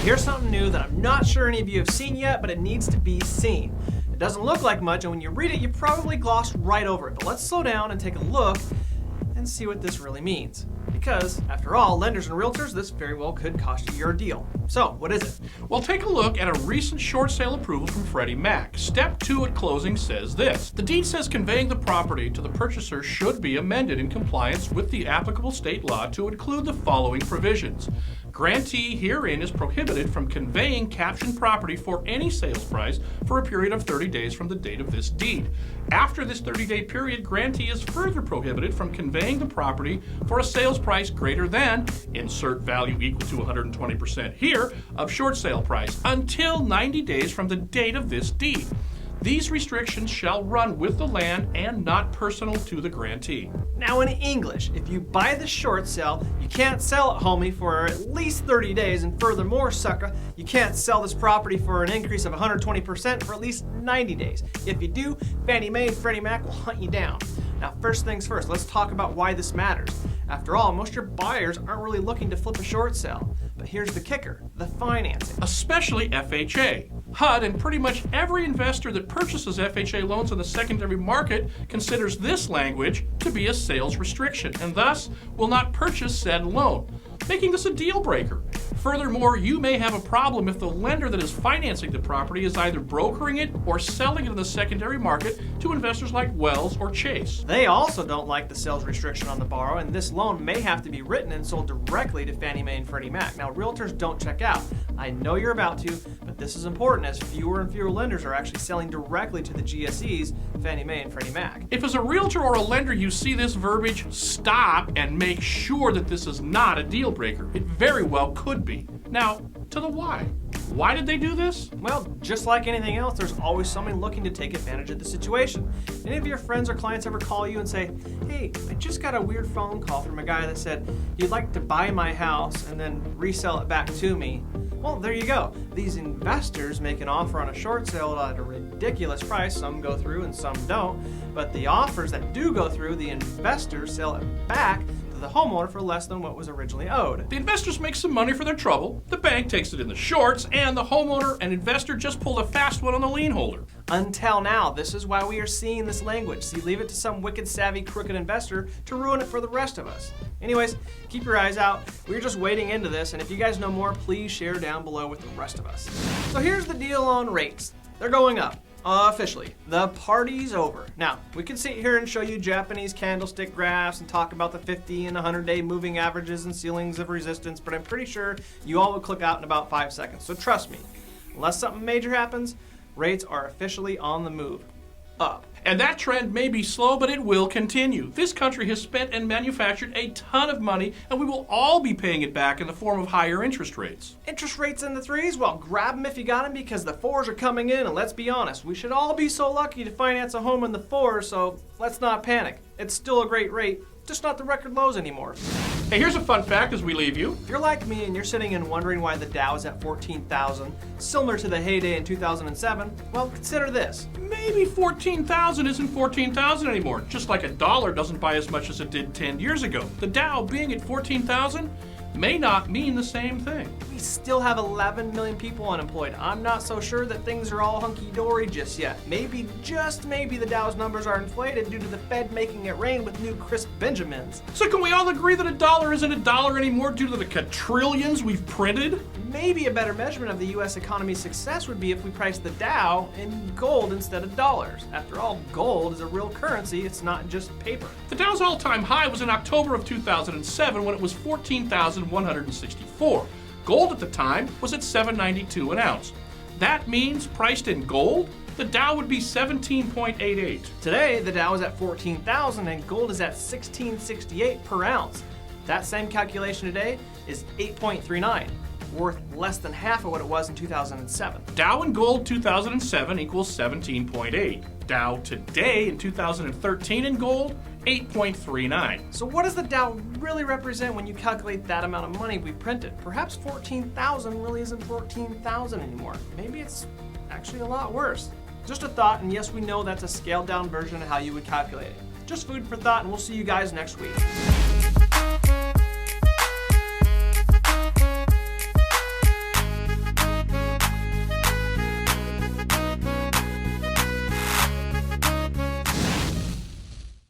here's something new that I'm not sure any of you have seen yet, but it needs to be seen. It doesn't look like much, and when you read it, you probably glossed right over it. But let's slow down and take a look and see what this really means. Because, after all, lenders and realtors, this very well could cost you your deal. So, what is it? Well, take a look at a recent short sale approval from Freddie Mac. Step 2 at closing says this. The deed says conveying the property to the purchaser should be amended in compliance with the applicable state law to include the following provisions. Grantee herein is prohibited from conveying captioned property for any sales price for a period of 30 days from the date of this deed. After this 30-day period, grantee is further prohibited from conveying the property for a sales price greater than, insert value equal to 120% here, of short sale price, until 90 days from the date of this deed. These restrictions shall run with the land and not personal to the grantee. Now in English, if you buy the short sale, you can't sell it, homie, for at least 30 days, and furthermore, sucker, you can't sell this property for an increase of 120% for at least 90 days. If you do, Fannie Mae and Freddie Mac will hunt you down. Now, first things first, let's talk about why this matters. After all, most of your buyers aren't really looking to flip a short sale. But here's the kicker, the financing. Especially FHA. HUD and pretty much every investor that purchases FHA loans on the secondary market considers this language to be a sales restriction and thus will not purchase said loan, making this a deal breaker. Furthermore, you may have a problem if the lender that is financing the property is either brokering it or selling it in the secondary market to investors like Wells or Chase. They also don't like the sales restriction on the borrow, and this loan may have to be written and sold directly to Fannie Mae and Freddie Mac. Now, realtors don't check out. I know you're about to, but this is important as fewer and fewer lenders are actually selling directly to the GSEs, Fannie Mae and Freddie Mac. If as a realtor or a lender you see this verbiage, stop and make sure that this is not a deal breaker. It very well could be. Now, to the why. Why did they do this? Well, just like anything else, there's always someone looking to take advantage of the situation. Any of your friends or clients ever call you and say, hey, I just got a weird phone call from a guy that said he'd like to buy my house and then resell it back to me? Well, there you go. These investors make an offer on a short sale at a ridiculous price. Some go through and some don't. But the offers that do go through, the investors sell it back to the homeowner for less than what was originally owed. The investors make some money for their trouble, the bank takes it in the shorts, and the homeowner and investor just pulled a fast one on the lien holder. Until now, this is why we are seeing this language. See, leave it to some wicked, savvy, crooked investor to ruin it for the rest of us. Anyways, keep your eyes out. We're just wading into this, and if you guys know more, please share down below with the rest of us. So here's the deal on rates. They're going up. Officially, the party's over. Now, we can sit here and show you Japanese candlestick graphs and talk about the 50 and 100-day moving averages and ceilings of resistance, but I'm pretty sure you all will click out in about 5 seconds. So trust me, unless something major happens, rates are officially on the move. Up. And that trend may be slow, but it will continue. This country has spent and manufactured a ton of money, and we will all be paying it back in the form of higher interest rates. Interest rates in the 3s? Well, grab them if you got them because the 4s are coming in, and let's be honest, we should all be so lucky to finance a home in the 4s, so let's not panic. It's still a great rate, just not the record lows anymore. Hey, here's a fun fact as we leave you. If you're like me and you're sitting and wondering why the Dow is at 14,000, similar to the heyday in 2007, well, consider this. Maybe 14,000 isn't 14,000 anymore, just like a dollar doesn't buy as much as it did 10 years ago. The Dow being at 14,000 may not mean the same thing. We still have 11 million people unemployed. I'm not so sure that things are all hunky-dory just yet. Maybe, just maybe, the Dow's numbers are inflated due to the Fed making it rain with new crisp Benjamins. So can we all agree that a dollar isn't a dollar anymore due to the quadrillions we've printed? Maybe a better measurement of the U.S. economy's success would be if we priced the Dow in gold instead of dollars. After all, gold is a real currency, it's not just paper. The Dow's all-time high was in October of 2007 when it was 14,164. Gold at the time was at $7.92 an ounce. That means priced in gold, the Dow would be 17.88. Today, the Dow is at 14,000 and gold is at 1668 per ounce. That same calculation today is 8.39. Worth less than half of what it was in 2007. Dow and gold 2007 equals 17.8. Dow today in 2013 in gold, 8.39. So what does the Dow really represent when you calculate that amount of money we printed? Perhaps 14,000 really isn't 14,000 anymore. Maybe it's actually a lot worse. Just a thought, and yes, we know that's a scaled down version of how you would calculate it. Just food for thought, and we'll see you guys next week.